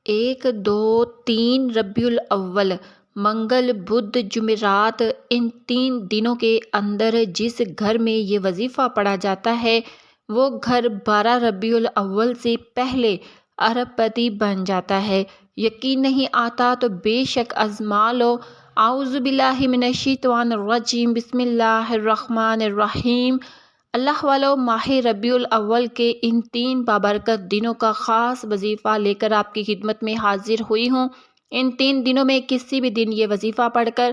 1 2 3 ربیع الاول منگل بدھ جمعرات ان 3 دنوں کے اندر جس گھر میں یہ وظیفہ پڑھا جاتا ہے وہ گھر 12 ربیع الاول سے پہلے ارب پتی بن جاتا ہے۔ یقین نہیں آتا تو بے شک آزما لو۔ اعوذ باللہ من الشیطان الرجیم، بسم اللہ الرحمن الرحیم۔ اللہ والو، ماہ ربیع الاول کے ان 3 بابرکت دنوں کا خاص وظیفہ لے کر آپ کی خدمت میں حاضر ہوئی ہوں۔ ان 3 دنوں میں کسی بھی دن یہ وظیفہ پڑھ کر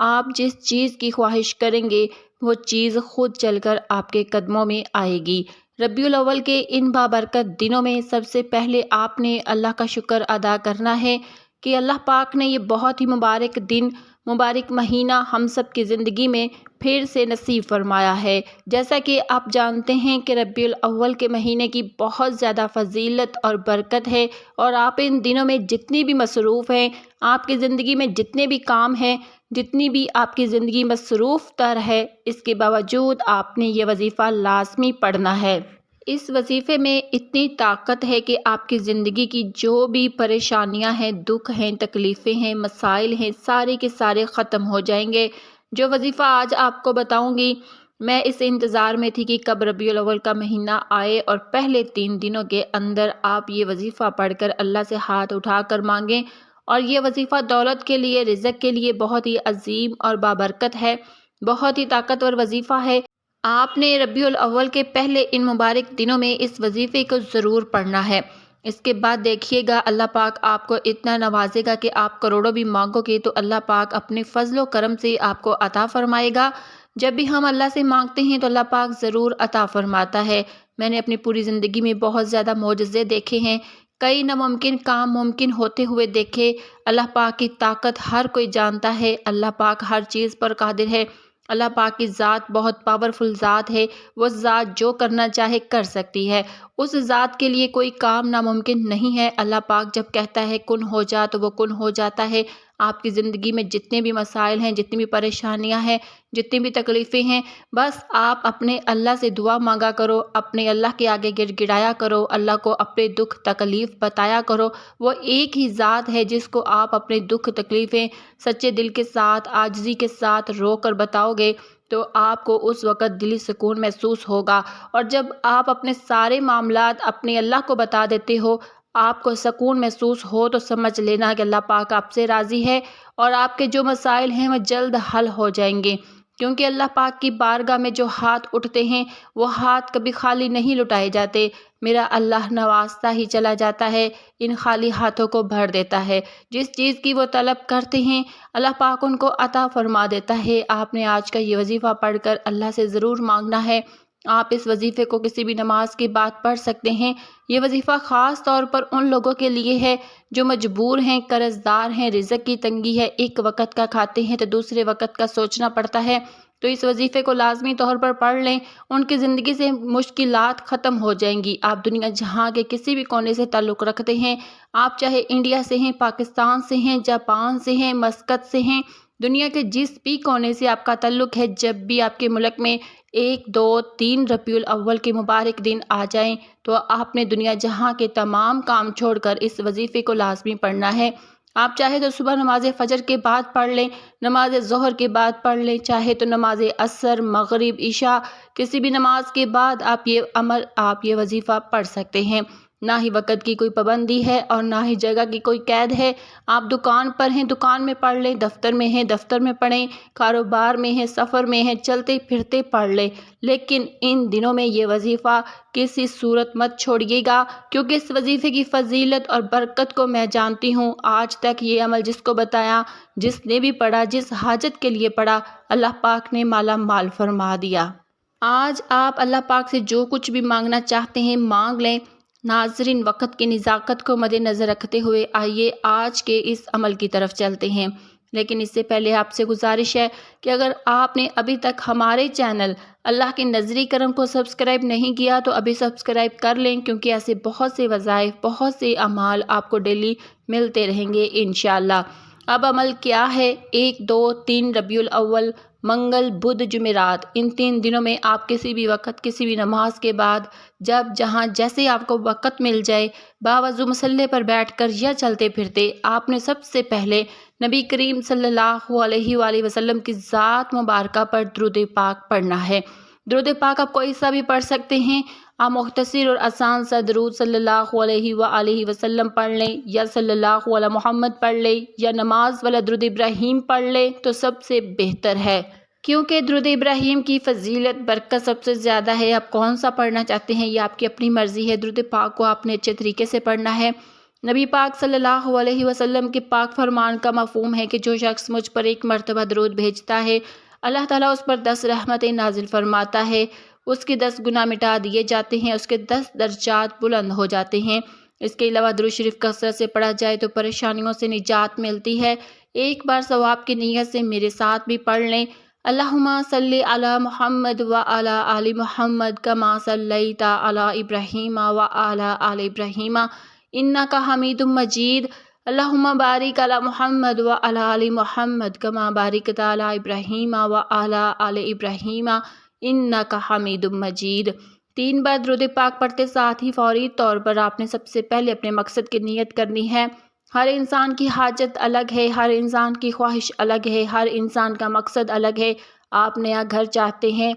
آپ جس چیز کی خواہش کریں گے وہ چیز خود چل کر آپ کے قدموں میں آئے گی۔ ربیع الاول کے ان بابرکت دنوں میں سب سے پہلے آپ نے اللہ کا شکر ادا کرنا ہے کہ اللہ پاک نے یہ بہت ہی مبارک دن، مبارک مہینہ ہم سب کی زندگی میں پھر سے نصیب فرمایا ہے۔ جیسا کہ آپ جانتے ہیں کہ ربیع الاول کے مہینے کی بہت زیادہ فضیلت اور برکت ہے، اور آپ ان دنوں میں جتنی بھی مصروف ہیں، آپ کی زندگی میں جتنے بھی کام ہیں، جتنی بھی آپ کی زندگی مصروف تر ہے، اس کے باوجود آپ نے یہ وظیفہ لازمی پڑھنا ہے۔ اس وظیفے میں اتنی طاقت ہے کہ آپ کی زندگی کی جو بھی پریشانیاں ہیں، دکھ ہیں، تکلیفیں ہیں، مسائل ہیں، سارے کے سارے ختم ہو جائیں گے۔ جو وظیفہ آج آپ کو بتاؤں گی، میں اس انتظار میں تھی کہ کب ربیع الاول کا مہینہ آئے اور پہلے 3 دنوں کے اندر آپ یہ وظیفہ پڑھ کر اللہ سے ہاتھ اٹھا کر مانگیں، اور یہ وظیفہ دولت کے لیے، رزق کے لیے بہت ہی عظیم اور بابرکت ہے، بہت ہی طاقتور وظیفہ ہے۔ آپ نے ربیع الاول کے پہلے ان مبارک دنوں میں اس وظیفے کو ضرور پڑھنا ہے۔ اس کے بعد دیکھیے گا اللہ پاک آپ کو اتنا نوازے گا کہ آپ کروڑوں بھی مانگو گے تو اللہ پاک اپنے فضل و کرم سے آپ کو عطا فرمائے گا۔ جب بھی ہم اللہ سے مانگتے ہیں تو اللہ پاک ضرور عطا فرماتا ہے۔ میں نے اپنی پوری زندگی میں بہت زیادہ معجزے دیکھے ہیں، کئی ناممکن کام ممکن ہوتے ہوئے دیکھے۔ اللہ پاک کی طاقت ہر کوئی جانتا ہے، اللہ پاک ہر چیز پر قادر ہے۔ اللہ پاک کی ذات بہت پاورفل ذات ہے، وہ ذات جو کرنا چاہے کر سکتی ہے، اس ذات کے لیے کوئی کام ناممکن نہیں ہے۔ اللہ پاک جب کہتا ہے کن ہو جا تو وہ کن ہو جاتا ہے۔ آپ کی زندگی میں جتنے بھی مسائل ہیں، جتنی بھی پریشانیاں ہیں، جتنی بھی تکلیفیں ہیں، بس آپ اپنے اللہ سے دعا مانگا کرو، اپنے اللہ کے آگے گڑ گڑایا کرو، اللہ کو اپنے دکھ تکلیف بتایا کرو۔ وہ ایک ہی ذات ہے جس کو آپ اپنے دکھ تکلیفیں سچے دل کے ساتھ، عاجزی کے ساتھ رو کر بتاؤ گے تو آپ کو اس وقت دلی سکون محسوس ہوگا۔ اور جب آپ اپنے سارے معاملات اپنے اللہ کو بتا دیتے ہو، آپ کو سکون محسوس ہو، تو سمجھ لینا کہ اللہ پاک آپ سے راضی ہے اور آپ کے جو مسائل ہیں وہ جلد حل ہو جائیں گے، کیونکہ اللہ پاک کی بارگاہ میں جو ہاتھ اٹھتے ہیں وہ ہاتھ کبھی خالی نہیں لٹائے جاتے۔ میرا اللہ نوازتا ہی چلا جاتا ہے، ان خالی ہاتھوں کو بھر دیتا ہے۔ جس چیز کی وہ طلب کرتے ہیں اللہ پاک ان کو عطا فرما دیتا ہے۔ آپ نے آج کا یہ وظیفہ پڑھ کر اللہ سے ضرور مانگنا ہے۔ آپ اس وظیفے کو کسی بھی نماز کے بعد پڑھ سکتے ہیں۔ یہ وظیفہ خاص طور پر ان لوگوں کے لیے ہے جو مجبور ہیں، قرض دار ہیں، رزق کی تنگی ہے، ایک وقت کا کھاتے ہیں تو دوسرے وقت کا سوچنا پڑتا ہے، تو اس وظیفے کو لازمی طور پر پڑھ لیں، ان کی زندگی سے مشکلات ختم ہو جائیں گی۔ آپ دنیا جہاں کے کسی بھی کونے سے تعلق رکھتے ہیں، آپ چاہے انڈیا سے ہیں، پاکستان سے ہیں، جاپان سے ہیں، مسقط سے ہیں، دنیا کے جس بھی کونے سے آپ کا تعلق ہے، جب بھی آپ کے ملک میں 1 2 3 ربیع الاول کے مبارک دن آ جائیں تو آپ نے دنیا جہاں کے تمام کام چھوڑ کر اس وظیفے کو لازمی پڑھنا ہے۔ آپ چاہے تو صبح نماز فجر کے بعد پڑھ لیں، نماز ظہر کے بعد پڑھ لیں، چاہے تو نماز عصر، مغرب، عشاء، کسی بھی نماز کے بعد آپ یہ وظیفہ پڑھ سکتے ہیں۔ نہ ہی وقت کی کوئی پابندی ہے اور نہ ہی جگہ کی کوئی قید ہے۔ آپ دکان پر ہیں، دکان میں پڑھ لیں، دفتر میں ہیں، دفتر میں پڑھیں، کاروبار میں ہیں، سفر میں ہیں، چلتے پھرتے پڑھ لیں، لیکن ان دنوں میں یہ وظیفہ کسی صورت مت چھوڑیے گا، کیونکہ اس وظیفے کی فضیلت اور برکت کو میں جانتی ہوں۔ آج تک یہ عمل جس کو بتایا، جس نے بھی پڑھا، جس حاجت کے لیے پڑھا، اللہ پاک نے مالا مال فرما دیا۔ آج آپ اللہ پاک سے جو کچھ بھی مانگنا چاہتے ہیں مانگ لیں۔ ناظرین، وقت کی نزاکت کو مد نظر رکھتے ہوئے آئیے آج کے اس عمل کی طرف چلتے ہیں، لیکن اس سے پہلے آپ سے گزارش ہے کہ اگر آپ نے ابھی تک ہمارے چینل اللہ کے نظری کرم کو سبسکرائب نہیں کیا تو ابھی سبسکرائب کر لیں، کیونکہ ایسے بہت سے وظائف، بہت سے اعمال آپ کو ڈیلی ملتے رہیں گے انشاءاللہ۔ اب عمل کیا ہے؟ 1 2 3 ربیع الاول منگل بدھ جمعرات، ان 3 دنوں میں آپ کسی بھی وقت کسی بھی نماز کے بعد جب جہاں جیسے آپ کو وقت مل جائے باوضو مصلی پر بیٹھ کر یا چلتے پھرتے آپ نے سب سے پہلے نبی کریم صلی اللہ علیہ وآلہ وسلم کی ذات مبارکہ پر درود پاک پڑھنا ہے۔ درود پاک آپ کوئی سا بھی پڑھ سکتے ہیں، آپ مختصر اور آسان سا درود صلی اللہ علیہ وآلہ وسلم پڑھ لیں یا صلی اللہ علی محمد پڑھ لیں یا نماز والا درود ابراہیم پڑھ لیں تو سب سے بہتر ہے، کیونکہ درود ابراہیم کی فضیلت برکت سب سے زیادہ ہے۔ آپ کون سا پڑھنا چاہتے ہیں یہ آپ کی اپنی مرضی ہے۔ درود پاک کو آپ نے اچھے طریقے سے پڑھنا ہے۔ نبی پاک صلی اللہ علیہ وسلم کے پاک فرمان کا مفہوم ہے کہ جو شخص مجھ پر 1 مرتبہ درود بھیجتا ہے اللہ تعالیٰ اس پر 10 رحمتیں نازل فرماتا ہے، اس کے 10 گناہ مٹا دیے جاتے ہیں، اس کے 10 درجات بلند ہو جاتے ہیں۔ اس کے علاوہ درود شریف کثرت سے پڑھا جائے تو پریشانیوں سے نجات ملتی ہے۔ ایک بار ثواب کی نیت سے میرے ساتھ بھی پڑھ لیں، اللہم صلی علی محمد وعلی آل محمد کما صلیت علی ابراہیم وعلی آل ابراہیم انک حمید مجید، اللہم بارک علی محمد وعلی آل محمد کما بارکت علی ابراہیم وعلی آل ابراہیم انک حمید مجید۔ 3 بار درود پاک پڑھتے ساتھ ہی فوری طور پر آپ نے سب سے پہلے اپنے مقصد کی نیت کرنی ہے۔ ہر انسان کی حاجت الگ ہے، ہر انسان کی خواہش الگ ہے، ہر انسان کا مقصد الگ ہے۔ آپ نیا گھر چاہتے ہیں،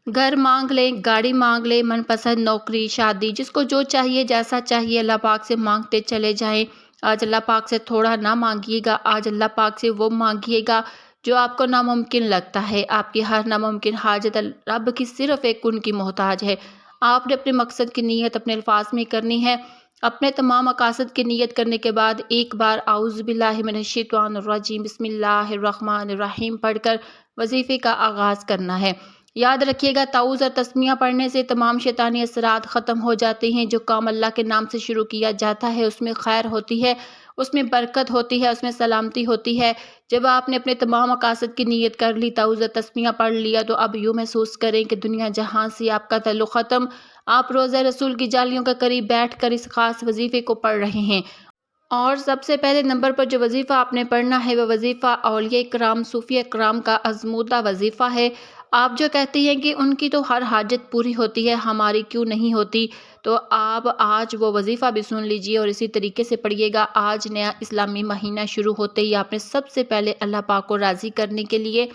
گھر مانگ لیں، گاڑی مانگ لیں، من پسند نوکری، شادی، جس کو جو چاہیے جیسا چاہیے اللہ پاک سے مانگتے چلے جائیں۔ آج اللہ پاک سے تھوڑا نہ مانگیے گا، آج اللہ پاک سے وہ مانگیے گا جو آپ کو ناممکن لگتا ہے۔ آپ کی ہر ناممکن حاجت رب کی صرف ایک کن کی محتاج ہے۔ آپ نے اپنے مقصد کی نیت اپنے الفاظ میں کرنی ہے۔ اپنے تمام مقاصد کی نیت کرنے کے بعد ایک بار اعوذ باللہ من الشیطان الرجیم بسم اللہ الرحمن الرحیم پڑھ کر وظیفے کا آغاز کرنا ہے۔ یاد رکھیے گا تعوذ اور تسمیہ پڑھنے سے تمام شیطانی اثرات ختم ہو جاتے ہیں۔ جو کام اللہ کے نام سے شروع کیا جاتا ہے اس میں خیر ہوتی ہے، اس میں برکت ہوتی ہے، اس میں سلامتی ہوتی ہے۔ جب آپ نے اپنے تمام مقاصد کی نیت کر لی، تعوذ اور تسمیہ پڑھ لیا، تو اب یوں محسوس کریں کہ دنیا جہاں سے آپ کا تعلق ختم، آپ روضہ رسول کی جالیوں کے قریب بیٹھ کر اس خاص وظیفے کو پڑھ رہے ہیں۔ اور سب سے پہلے نمبر پر جو وظیفہ آپ نے پڑھنا ہے وہ وظیفہ اولیاء کرام صوفیہ کرام کا آزمودہ وظیفہ ہے۔ آپ جو کہتے ہیں کہ ان کی تو ہر حاجت پوری ہوتی ہے، ہماری کیوں نہیں ہوتی، تو آپ آج وہ وظیفہ بھی سن لیجئے اور اسی طریقے سے پڑھیے گا۔ آج نیا اسلامی مہینہ شروع ہوتے ہی آپ نے سب سے پہلے اللہ پاک کو راضی کرنے کے لیے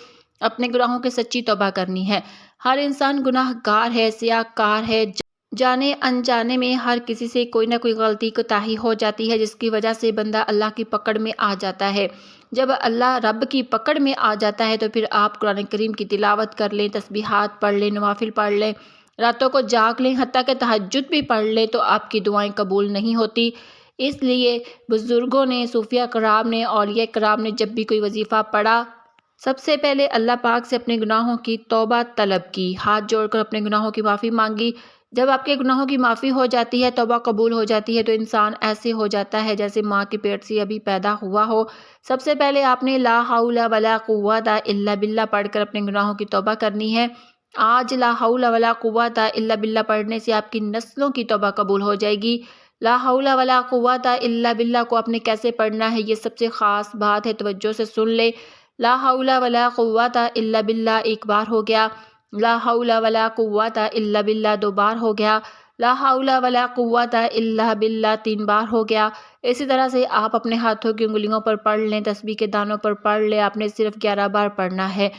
اپنے گناہوں کی سچی توبہ کرنی ہے۔ ہر انسان گناہ گار ہے، سیاہ کار ہے، جانے انجانے میں ہر کسی سے کوئی نہ کوئی غلطی کوتاہی ہو جاتی ہے جس کی وجہ سے بندہ اللہ کی پکڑ میں آ جاتا ہے۔ جب اللہ رب کی پکڑ میں آ جاتا ہے تو پھر آپ قرآن کریم کی تلاوت کر لیں، تسبیحات پڑھ لیں، نوافل پڑھ لیں، راتوں کو جاگ لیں، حتیٰ کہ تہجد بھی پڑھ لیں تو آپ کی دعائیں قبول نہیں ہوتی۔ اس لیے بزرگوں نے، صوفیہ کرام نے، اولیاء کرام نے جب بھی کوئی وظیفہ پڑھا سب سے پہلے اللہ پاک سے اپنے گناہوں کی توبہ طلب کی، ہاتھ جوڑ کر اپنے گناہوں کی معافی مانگی۔ جب آپ کے گناہوں کی معافی ہو جاتی ہے، توبہ قبول ہو جاتی ہے، تو انسان ایسے ہو جاتا ہے جیسے ماں کے پیٹ سے ابھی پیدا ہوا ہو۔ سب سے پہلے آپ نے لا حول ولا قوت الا باللہ پڑھ کر اپنے گناہوں کی توبہ کرنی ہے۔ آج لا حول ولا قوت الا باللہ پڑھنے سے آپ کی نسلوں کی توبہ قبول ہو جائے گی۔ لا حول ولا قوت الا باللہ کو آپ نے کیسے پڑھنا ہے یہ سب سے خاص بات ہے، توجہ سے سن لے۔ لا حول ولا قوت الا باللہ ایک بار ہو گیا، لا حول ولا قوت الا باللہ 2 بار ہو گیا، لا حول ولا قوت الا باللہ 3 بار ہو گیا۔ اسی طرح سے آپ اپنے ہاتھوں کی انگلیوں پر پڑھ لیں، تسبیح کے دانوں پر پڑھ لیں۔ آپ نے صرف 11 بار پڑھنا ہے،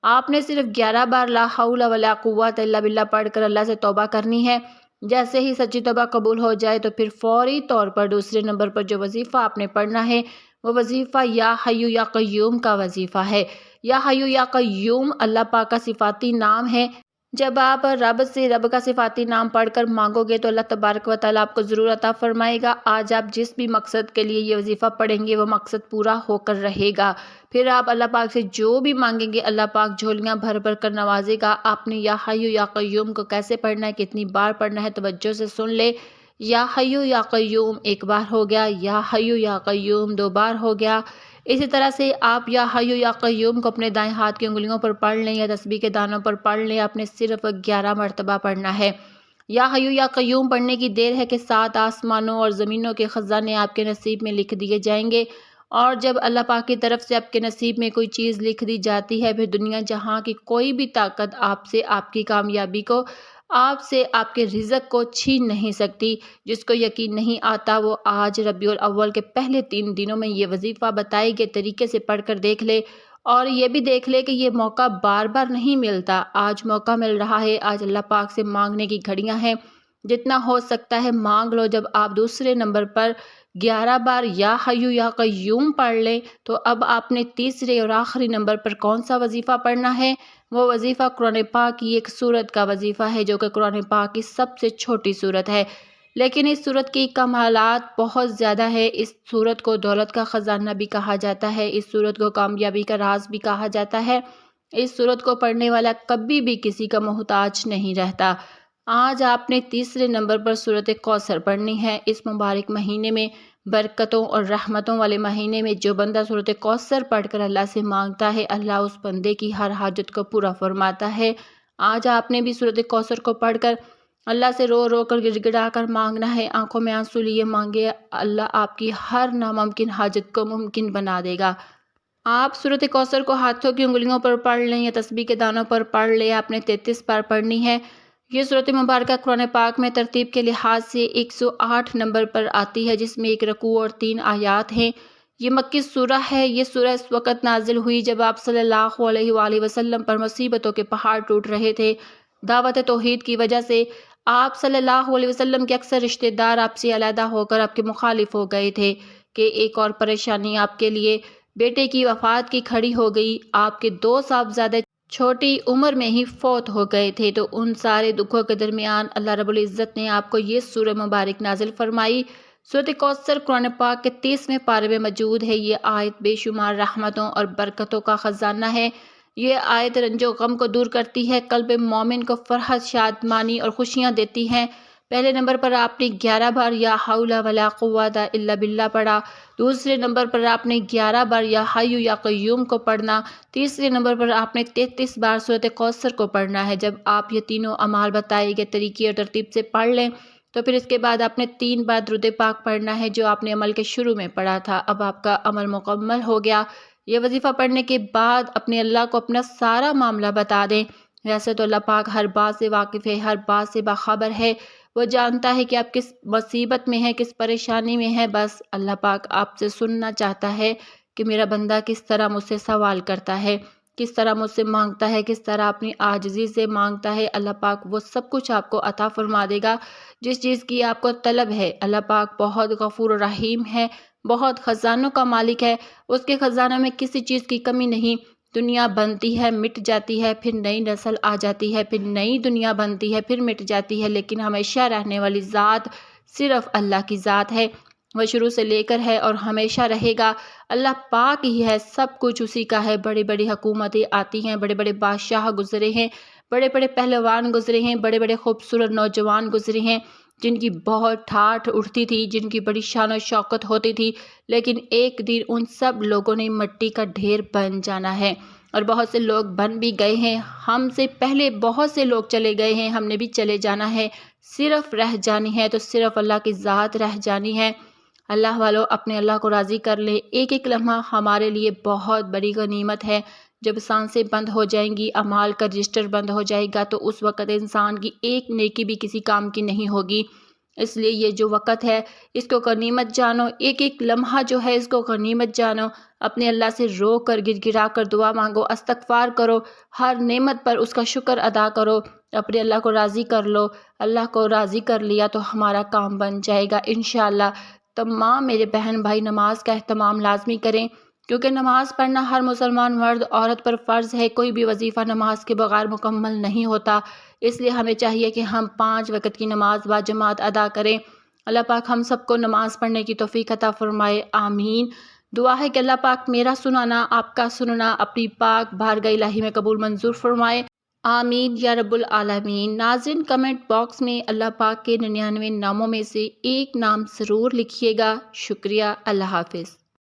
آپ نے صرف 11 بار لا حول ولا قوت الا باللہ پڑھ کر اللہ سے توبہ کرنی ہے۔ جیسے ہی سچی توبہ قبول ہو جائے تو پھر فوری طور پر دوسرے نمبر پر جو وظیفہ آپ نے پڑھنا ہے وہ وظیفہ یا حی یا قیوم کا وظیفہ ہے۔ یا حی یا قیوم اللہ پاک کا صفاتی نام ہے۔ جب آپ رب سے رب کا صفاتی نام پڑھ کر مانگو گے تو اللہ تبارک و تعالیٰ آپ کو ضرور عطا فرمائے گا۔ آج آپ جس بھی مقصد کے لیے یہ وظیفہ پڑھیں گے وہ مقصد پورا ہو کر رہے گا۔ پھر آپ اللہ پاک سے جو بھی مانگیں گے اللہ پاک جھولیاں بھر بھر کر نوازے گا۔ آپ نے یا حی یا قیوم کو کیسے پڑھنا ہے، کتنی بار پڑھنا ہے، توجہ سے سن لے۔ یا حی یا قیوم 1 بار ہو گیا، یا حی یا قیوم 2 بار ہو گیا۔ اسی طرح سے آپ یا حی یا قیوم کو اپنے دائیں ہاتھ کی انگلیوں پر پڑھ لیں یا تسبیح کے دانوں پر پڑھ لیں۔ آپ نے صرف 11 مرتبہ پڑھنا ہے۔ یا حی یا قیوم پڑھنے کی دیر ہے کہ 7 آسمانوں اور زمینوں کے خزانے آپ کے نصیب میں لکھ دیے جائیں گے اور جب اللہ پاک کی طرف سے آپ کے نصیب میں کوئی چیز لکھ دی جاتی ہے، پھر دنیا جہاں کی کوئی بھی طاقت آپ سے آپ کی کامیابی کو، آپ سے آپ کے رزق کو چھین نہیں سکتی۔ جس کو یقین نہیں آتا وہ آج ربیع الاول کے پہلے 3 دنوں میں یہ وظیفہ بتائے گئے طریقے سے پڑھ کر دیکھ لے، اور یہ بھی دیکھ لے کہ یہ موقع بار بار نہیں ملتا۔ آج موقع مل رہا ہے، آج اللہ پاک سے مانگنے کی گھڑیاں ہیں، جتنا ہو سکتا ہے مانگ لو۔ جب آپ دوسرے نمبر پر 11 بار یا حیو یا قیوم پڑھ لیں تو اب آپ نے تیسرے اور آخری نمبر پر کون سا وظیفہ پڑھنا ہے؟ وہ وظیفہ قرآن پاک کی ایک سورت کا وظیفہ ہے، جو کہ قرآن پاک کی سب سے چھوٹی سورت ہے، لیکن اس سورت کی کمالات بہت زیادہ ہے۔ اس سورت کو دولت کا خزانہ بھی کہا جاتا ہے، اس سورت کو کامیابی کا راز بھی کہا جاتا ہے۔ اس سورت کو پڑھنے والا کبھی بھی کسی کا محتاج نہیں رہتا۔ آج آپ نے تیسرے نمبر پر سورت کوثر پڑھنی ہے۔ اس مبارک مہینے میں، برکتوں اور رحمتوں والے مہینے میں، جو بندہ سورت کوثر پڑھ کر اللہ سے مانگتا ہے، اللہ اس بندے کی ہر حاجت کو پورا فرماتا ہے۔ آج آپ نے بھی سورت کوثر کو پڑھ کر اللہ سے رو رو کر گڑ گڑا کر مانگنا ہے، آنکھوں میں آنسو لیے مانگے، اللہ آپ کی ہر ناممکن حاجت کو ممکن بنا دے گا۔ آپ سورت کوثر کو ہاتھوں کی انگلیوں پر پڑھ لیں یا تسبیح کے دانوں پر پڑھ لیں، آپ نے 33 بار پڑھنی ہے۔ یہ سورت مبارکہ قرآن پاک میں ترتیب کے لحاظ سے 108 نمبر پر آتی ہے، جس میں 1 رکوع اور 3 آیات ہیں۔ یہ مکی سورہ ہے۔ یہ سورہ اس وقت نازل ہوئی جب آپ صلی اللہ علیہ وآلہ وسلم پر مصیبتوں کے پہاڑ ٹوٹ رہے تھے۔ دعوت توحید کی وجہ سے آپ صلی اللہ علیہ وسلم کے اکثر رشتہ دار آپ سے علیحدہ ہو کر آپ کے مخالف ہو گئے تھے کہ ایک اور پریشانی آپ کے لیے بیٹے کی وفات کی کھڑی ہو گئی۔ آپ کے 2 صاحبزادے چھوٹی عمر میں ہی فوت ہو گئے تھے، تو ان سارے دکھوں کے درمیان اللہ رب العزت نے آپ کو یہ سورہ مبارک نازل فرمائی۔ سورۃ کوثر قرآن پاک کے 30ویں پارے میں موجود ہے۔ یہ آیت بے شمار رحمتوں اور برکتوں کا خزانہ ہے۔ یہ آیت رنج و غم کو دور کرتی ہے، قلب مومن کو فرحت، شادمانی اور خوشیاں دیتی ہیں۔ پہلے نمبر پر آپ نے 11 بار یا حول ولا قوت الا باللہ پڑھا، دوسرے نمبر پر آپ نے 11 بار یا حی یا قیوم کو پڑھنا، تیسرے نمبر پر آپ نے 33 بار سورۃ کوثر کو پڑھنا ہے۔ جب آپ یہ تینوں اعمال بتائے گئے طریقے اور ترتیب سے پڑھ لیں تو پھر اس کے بعد آپ نے 3 بار درود پاک پڑھنا ہے، جو آپ نے عمل کے شروع میں پڑھا تھا۔ اب آپ کا عمل مکمل ہو گیا۔ یہ وظیفہ پڑھنے کے بعد اپنے اللہ کو اپنا سارا معاملہ بتا دیں۔ ویسے تو اللہ پاک ہر بات سے واقف ہے، ہر بات سے باخبر ہے، وہ جانتا ہے کہ آپ کس مصیبت میں ہیں، کس پریشانی میں ہیں۔ بس اللہ پاک آپ سے سننا چاہتا ہے کہ میرا بندہ کس طرح مجھ سے سوال کرتا ہے، کس طرح مجھ سے مانگتا ہے، کس طرح اپنی عاجزی سے مانگتا ہے۔ اللہ پاک وہ سب کچھ آپ کو عطا فرما دے گا جس چیز کی آپ کو طلب ہے۔ اللہ پاک بہت غفور و رحیم ہے، بہت خزانوں کا مالک ہے، اس کے خزانوں میں کسی چیز کی کمی نہیں۔ دنیا بنتی ہے، مٹ جاتی ہے، پھر نئی نسل آ جاتی ہے، پھر نئی دنیا بنتی ہے، پھر مٹ جاتی ہے، لیکن ہمیشہ رہنے والی ذات صرف اللہ کی ذات ہے۔ وہ شروع سے لے کر ہے اور ہمیشہ رہے گا۔ اللہ پاک ہی ہے، سب کچھ اسی کا ہے۔ بڑی بڑی حکومتیں آتی ہیں، بڑے بڑے بادشاہ گزرے ہیں، بڑے بڑے پہلوان گزرے ہیں، بڑے بڑے خوبصورت نوجوان گزرے ہیں، جن کی بہت ٹھاٹھ اٹھتی تھی، جن کی بڑی شان و شوکت ہوتی تھی، لیکن ایک دن ان سب لوگوں نے مٹی کا ڈھیر بن جانا ہے۔ اور بہت سے لوگ بن بھی گئے ہیں، ہم سے پہلے بہت سے لوگ چلے گئے ہیں، ہم نے بھی چلے جانا ہے۔ صرف رہ جانی ہے تو صرف اللہ کی ذات رہ جانی ہے۔ اللہ والو اپنے اللہ کو راضی کر لے۔ ایک ایک لمحہ ہمارے لیے بہت بڑی غنیمت ہے۔ جب سانسیں بند ہو جائیں گی، اعمال کا رجسٹر بند ہو جائے گا، تو اس وقت انسان کی ایک نیکی بھی کسی کام کی نہیں ہوگی۔ اس لیے یہ جو وقت ہے اس کو غنیمت جانو، ایک ایک لمحہ جو ہے اس کو غنیمت جانو۔ اپنے اللہ سے رو کر گڑ گڑا کر دعا مانگو، استغفار کرو، ہر نعمت پر اس کا شکر ادا کرو، اپنے اللہ کو راضی کر لو۔ اللہ کو راضی کر لیا تو ہمارا کام بن جائے گا انشاءاللہ۔ تمام میرے بہن بھائی نماز کا اہتمام لازمی کریں، کیونکہ نماز پڑھنا ہر مسلمان مرد عورت پر فرض ہے۔ کوئی بھی وظیفہ نماز کے بغیر مکمل نہیں ہوتا، اس لیے ہمیں چاہیے کہ ہم 5 وقت کی نماز باجماعت ادا کریں۔ اللہ پاک ہم سب کو نماز پڑھنے کی توفیق عطا فرمائے، آمین۔ دعا ہے کہ اللہ پاک میرا سنانا، آپ کا سننا اپنی پاک بارگاہ الہی میں قبول منظور فرمائے، آمین یا رب العالمین۔ ناظرین، کمنٹ باکس میں اللہ پاک کے 99 ناموں میں سے ایک نام ضرور لکھیے گا۔ شکریہ، اللہ حافظ۔